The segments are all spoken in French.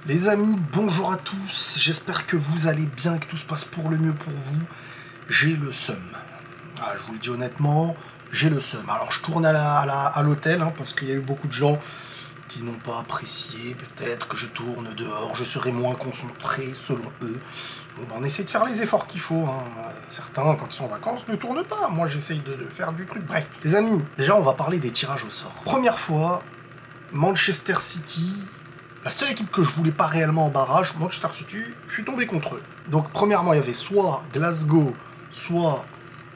Les amis, bonjour à tous, j'espère que vous allez bien, que tout se passe pour le mieux pour vous. J'ai le seum. Ah, je vous le dis honnêtement, j'ai le seum. Alors je tourne à l'hôtel, parce qu'il y a eu beaucoup de gens qui n'ont pas apprécié, peut-être que je tourne dehors, je serai moins concentré selon eux. Bon, on essaie de faire les efforts qu'il faut. Certains, quand ils sont en vacances, ne tournent pas. Moi, j'essaye de faire du truc. Bref, les amis, déjà, on va parler des tirages au sort. Première fois, Manchester City... La seule équipe que je voulais pas réellement en barrage, Manchester City, je suis tombé contre eux. Donc premièrement, il y avait soit Glasgow, soit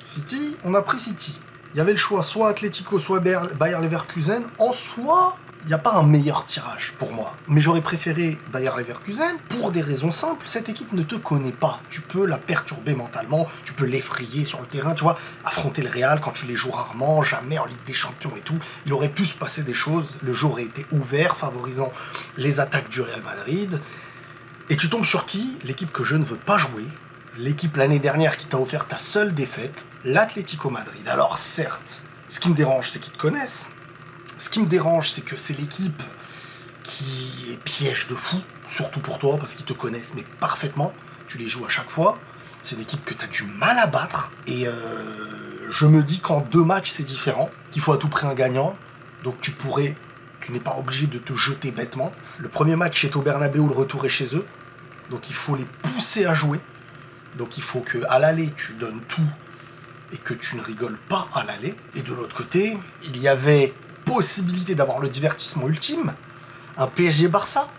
City. On a pris City. Il y avait le choix soit Atlético, soit Bayer Leverkusen. En soi, il n'y a pas un meilleur tirage pour moi. Mais j'aurais préféré Bayer Leverkusen pour des raisons simples. Cette équipe ne te connaît pas. Tu peux la perturber mentalement, tu peux l'effrayer sur le terrain, tu vois. Affronter le Real quand tu les joues rarement, jamais en Ligue des Champions et tout. Il aurait pu se passer des choses. Le jeu aurait été ouvert, favorisant les attaques du Real Madrid. Et tu tombes sur qui? L'équipe que je ne veux pas jouer. L'équipe l'année dernière qui t'a offert ta seule défaite, l'Atlético Madrid. Alors certes, ce qui me dérange, c'est qu'ils te connaissent. Ce qui me dérange, c'est que c'est l'équipe qui est piège de fou, surtout pour toi, parce qu'ils te connaissent, mais parfaitement. Tu les joues à chaque fois. C'est une équipe que tu as du mal à battre. Et je me dis qu'en 2 matchs, c'est différent. Qu'il faut à tout prix un gagnant. Donc tu n'es pas obligé de te jeter bêtement. Le premier match est au Bernabeu, le retour est chez eux. Donc il faut les pousser à jouer. Donc il faut qu'à l'aller, tu donnes tout et que tu ne rigoles pas à l'aller. Et de l'autre côté, il y avait possibilité d'avoir le divertissement ultime, un PSG-Barça.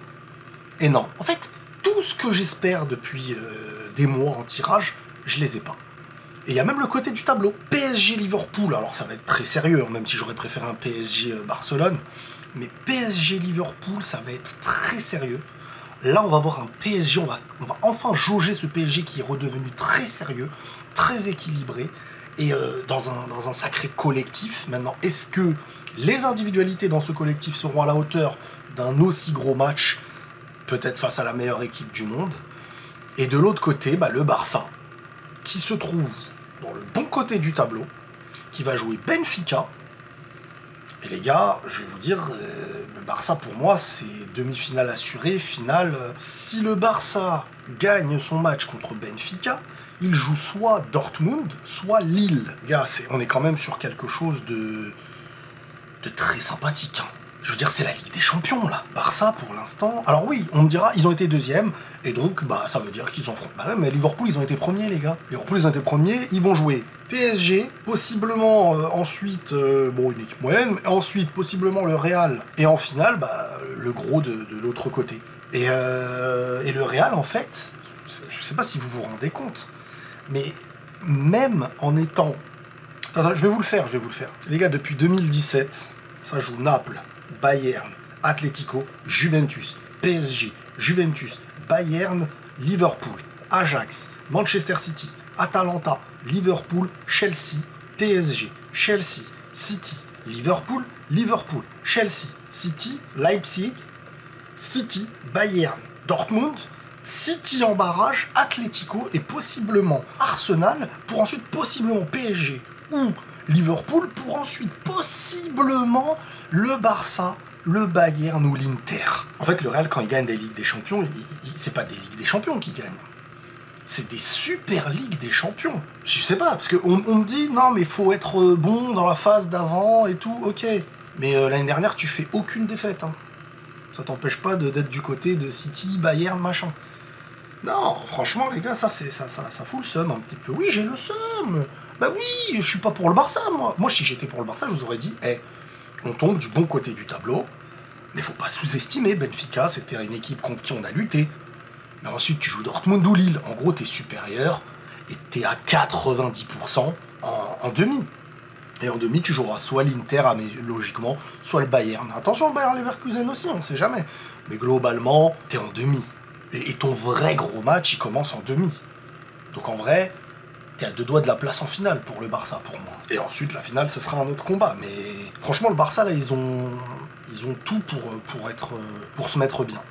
Et non, en fait, tout ce que j'espère depuis des mois en tirage, je les ai pas. Et il y a même le côté du tableau. PSG-Liverpool, alors ça va être très sérieux, même si j'aurais préféré un PSG-Barcelone, mais PSG-Liverpool, ça va être très sérieux. Là, on va voir un PSG, on va enfin jauger ce PSG qui est redevenu très sérieux, très équilibré, et dans un sacré collectif. Maintenant, est-ce que les individualités dans ce collectif seront à la hauteur d'un aussi gros match, peut-être face à la meilleure équipe du monde? Et de l'autre côté, le Barça, qui se trouve dans le bon côté du tableau, qui va jouer Benfica. Et les gars, je vais vous dire, le Barça pour moi c'est demi-finale assurée, finale. Si le Barça gagne son match contre Benfica, il joue soit Dortmund, soit Lille. Les gars, on est quand même sur quelque chose de très sympathique. Je veux dire, c'est la Ligue des Champions, là. Barça, pour l'instant... Alors oui, on me dira, ils ont été deuxièmes, et donc, ça veut dire qu'ils en feront... Bah ouais, mais Liverpool, ils ont été premiers, les gars. Liverpool, ils ont été premiers, ils vont jouer PSG, possiblement ensuite, une équipe moyenne, mais ensuite, possiblement le Real, et en finale, le gros de l'autre côté. Et le Real, en fait, je sais pas si vous vous rendez compte, mais même en étant... Attends, je vais vous le faire. Les gars, depuis 2017, ça joue Naples, Bayern, Atlético, Juventus, PSG, Juventus, Bayern, Liverpool, Ajax, Manchester City, Atalanta, Liverpool, Chelsea, PSG, Chelsea, City, Liverpool, Chelsea, City, Leipzig, City, Bayern, Dortmund, City en barrage, Atlético et possiblement Arsenal, pour ensuite possiblement PSG ou Liverpool, pour ensuite possiblement le Barça, le Bayern ou l'Inter. En fait, le Real, quand il gagne des Ligues des Champions, c'est pas des Ligues des Champions qu'il gagne. C'est des Super Ligues des Champions. Je sais pas, parce qu'on me dit, non, mais il faut être bon dans la phase d'avant et tout, ok. Mais l'année dernière, tu fais aucune défaite. Ça t'empêche pas d'être du côté de City, Bayern, machin. Non, franchement, les gars, ça fout le seum un petit peu. Oui, j'ai le seum. Bah oui, je suis pas pour le Barça, moi. Moi, si j'étais pour le Barça, je vous aurais dit, on tombe du bon côté du tableau, mais faut pas sous-estimer. Benfica, c'était une équipe contre qui on a lutté. Mais ensuite, tu joues Dortmund ou Lille. En gros, t'es supérieur et t'es à 90% en demi. Et en demi, tu joueras soit l'Inter, logiquement, soit le Bayern. Attention, Bayer Leverkusen aussi, on sait jamais. Mais globalement, t'es en demi. Et ton vrai gros match, il commence en demi. Donc en vrai, t'es à 2 doigts de la place en finale pour le Barça, pour moi. Et ensuite, la finale, ce sera un autre combat. Mais franchement, le Barça, là, ils ont tout pour se mettre bien.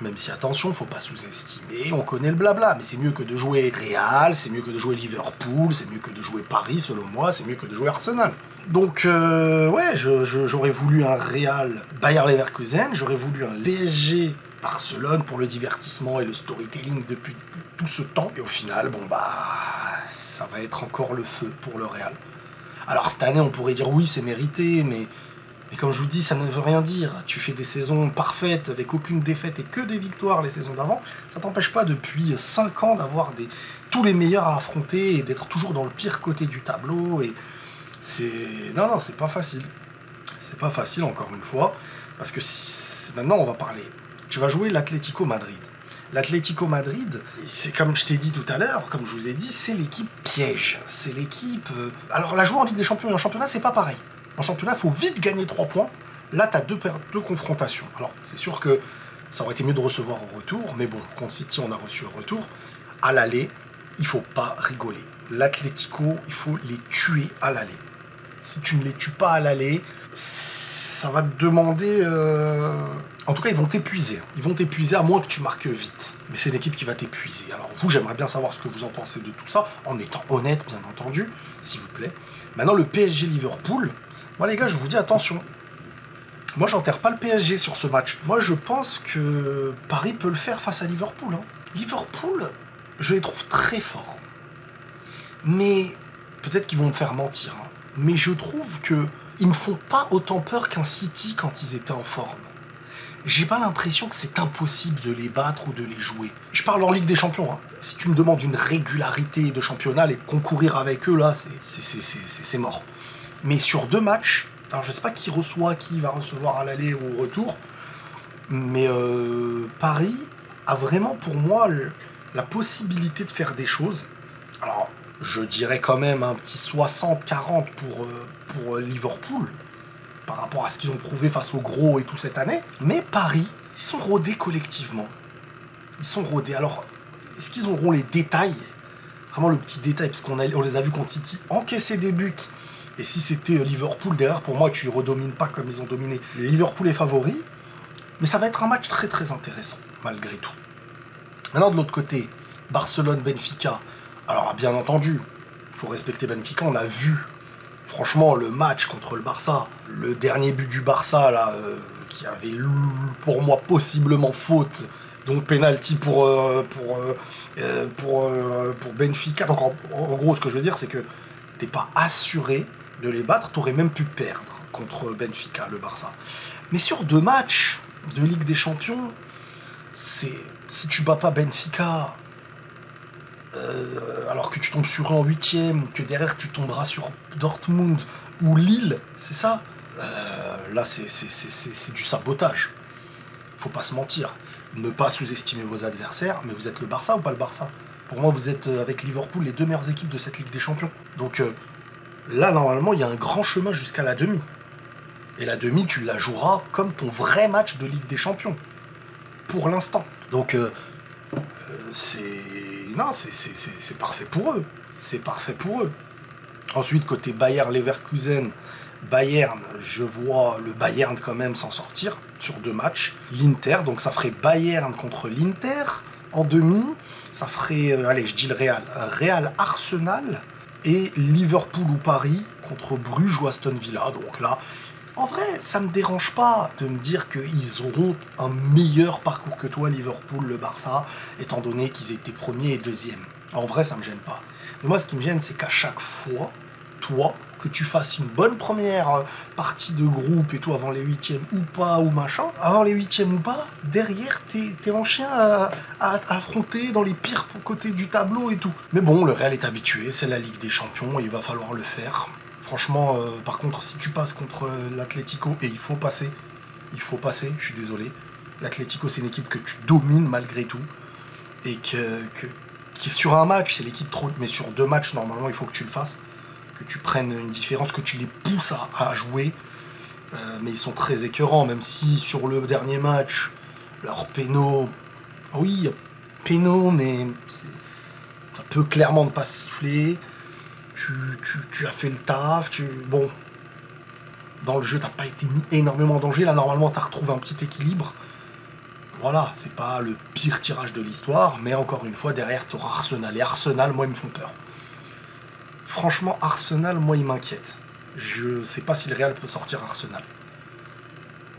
Même si, attention, faut pas sous-estimer, on connaît le blabla, mais c'est mieux que de jouer Real, c'est mieux que de jouer Liverpool, c'est mieux que de jouer Paris, selon moi, c'est mieux que de jouer Arsenal. Donc, ouais, j'aurais voulu un Real Bayer Leverkusen, j'aurais voulu un PSG Barcelone pour le divertissement et le storytelling depuis tout ce temps. Et au final, bon bah, ça va être encore le feu pour le Real. Alors cette année, on pourrait dire oui, c'est mérité, mais comme je vous dis, ça ne veut rien dire. Tu fais des saisons parfaites avec aucune défaite et que des victoires les saisons d'avant. Ça t'empêche pas depuis 5 ans d'avoir tous les meilleurs à affronter et d'être toujours dans le pire côté du tableau. Et non, c'est pas facile. C'est pas facile, encore une fois, parce que maintenant, on va parler. Tu vas jouer l'Atlético Madrid. L'Atlético Madrid, c'est comme je t'ai dit tout à l'heure, comme je vous ai dit, c'est l'équipe piège. C'est l'équipe... Alors, la jouer en Ligue des Champions et en championnat, c'est pas pareil. En championnat, il faut vite gagner 3 points. Là, tu as deux confrontations. Alors, c'est sûr que ça aurait été mieux de recevoir au retour, mais bon, contre City, on a reçu au retour. À l'aller, il faut pas rigoler. L'Atlético, il faut les tuer à l'aller. Si tu ne les tues pas à l'aller, ça va te demander... En tout cas, ils vont t'épuiser. Ils vont t'épuiser à moins que tu marques vite. Mais c'est l'équipe qui va t'épuiser. Alors vous, j'aimerais bien savoir ce que vous en pensez de tout ça, en étant honnête, bien entendu, s'il vous plaît. Maintenant, le PSG-Liverpool, moi les gars, je vous dis attention. Moi, j'enterre pas le PSG sur ce match. Moi, je pense que Paris peut le faire face à Liverpool. Hein. Liverpool, je les trouve très forts. Mais peut-être qu'ils vont me faire mentir. Hein. Mais je trouve que ils me font pas autant peur qu'un City quand ils étaient en forme. J'ai pas l'impression que c'est impossible de les battre ou de les jouer. Je parle en Ligue des Champions. Hein. Si tu me demandes une régularité de championnat, et concourir avec eux, là, c'est mort. Mais sur 2 matchs, alors je sais pas qui va recevoir à l'aller ou au retour, mais Paris a vraiment pour moi la possibilité de faire des choses. Alors, je dirais quand même un petit 60-40 pour Liverpool, par rapport à ce qu'ils ont prouvé face aux gros et tout cette année. Mais Paris, ils sont rodés collectivement. Ils sont rodés. Alors, est-ce qu'ils auront les détails? Vraiment le petit détail, parce qu'on les a vus contre City encaisser des buts. Et si c'était Liverpool derrière, pour moi, tu ne redomines pas comme ils ont dominé. Liverpool est favori, mais ça va être un match très très intéressant, malgré tout. Maintenant, de l'autre côté, Barcelone-Benfica. Alors, bien entendu, il faut respecter Benfica. On a vu, franchement, le match contre le Barça. Le dernier but du Barça, là, qui avait, pour moi, possiblement faute. Donc, penalty pour Benfica. Donc, en gros, ce que je veux dire, c'est que t'es pas assuré de les battre. T'aurais même pu perdre contre Benfica, le Barça. Mais sur 2 matchs de Ligue des Champions, si tu bats pas Benfica... alors que tu tombes sur eux en 8ème, que derrière tu tomberas sur Dortmund ou Lille, c'est ça, là c'est du sabotage. Faut pas se mentir. Ne pas sous-estimer vos adversaires, mais vous êtes le Barça ou pas le Barça? Pour moi, vous êtes avec Liverpool les 2 meilleures équipes de cette Ligue des Champions. Donc là, normalement, il y a un grand chemin jusqu'à la demi. Et la demi, tu la joueras comme ton vrai match de Ligue des Champions. Pour l'instant. Donc c'est parfait pour eux. C'est parfait pour eux. Ensuite, côté Bayer-Leverkusen, Bayern, je vois le Bayern quand même s'en sortir sur 2 matchs. L'Inter, donc ça ferait Bayern contre l'Inter en demi. Ça ferait, allez, je dis le Real. Real-Arsenal et Liverpool ou Paris contre Bruges ou Aston Villa. Donc là, en vrai, ça me dérange pas de me dire qu'ils auront un meilleur parcours que toi, Liverpool, le Barça, étant donné qu'ils étaient premiers et deuxièmes. En vrai, ça me gêne pas. Mais moi, ce qui me gêne, c'est qu'à chaque fois, toi, que tu fasses une bonne première partie de groupe et tout, avant les 8e ou pas, ou machin, avant les 8e ou pas, derrière, t'es en chien à affronter dans les pires côtés du tableau et tout. Mais bon, le Real est habitué, c'est la Ligue des Champions, et il va falloir le faire. Franchement, par contre, si tu passes contre l'Atlético, et il faut passer, je suis désolé, l'Atlético, c'est une équipe que tu domines malgré tout, et qui sur un match, c'est l'équipe trop... Mais sur 2 matchs, normalement, il faut que tu le fasses, que tu prennes une différence, que tu les pousses à jouer. Mais ils sont très écœurants, même si sur le dernier match, leur péno... Oui, péno, mais ça peut clairement ne pas siffler. Tu as fait le taf, bon, dans le jeu, t'as pas été mis énormément en danger. Là, normalement, t'as retrouvé un petit équilibre. Voilà, c'est pas le pire tirage de l'histoire, mais encore une fois, derrière, t'auras Arsenal. Et Arsenal, moi, ils me font peur. Franchement, Arsenal, moi, il m'inquiète. Je sais pas si le Real peut sortir Arsenal.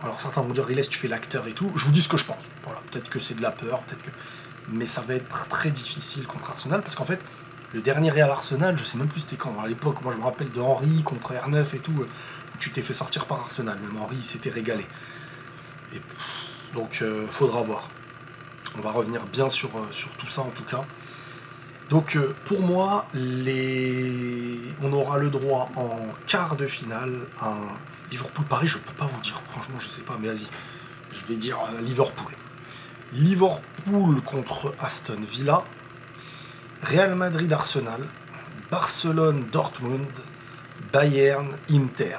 Alors certains vont dire, Riles, tu fais l'acteur et tout. Je vous dis ce que je pense. Voilà, peut-être que c'est de la peur, peut-être que... Mais ça va être très difficile contre Arsenal, parce qu'en fait, le dernier Real Arsenal, je sais même plus c'était quand. À l'époque, moi je me rappelle de Henry contre R9 et tout, où tu t'es fait sortir par Arsenal. Même Henry, il s'était régalé. Et, donc, faudra voir. On va revenir bien sur tout ça en tout cas. Donc pour moi, on aura le droit en quart de finale à un Liverpool-Paris, je peux pas vous dire, franchement je sais pas, mais vas-y, je vais dire Liverpool. Liverpool contre Aston Villa, Real Madrid-Arsenal, Barcelone-Dortmund, Bayern-Inter.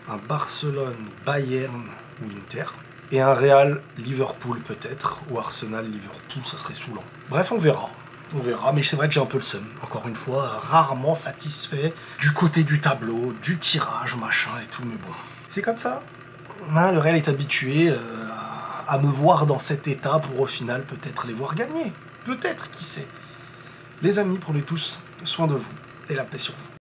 Un Barcelone-Bayern ou Inter. Et un Real Liverpool peut-être, ou Arsenal Liverpool, ça serait saoulant. Bref, on verra. On verra, mais c'est vrai que j'ai un peu le seum. Encore une fois, rarement satisfait du côté du tableau, du tirage, machin et tout, mais bon. C'est comme ça. Hein, le Real est habitué à me voir dans cet état pour au final peut-être les voir gagner. Peut-être, qui sait. Les amis, prenez tous soin de vous et la paix sur vous.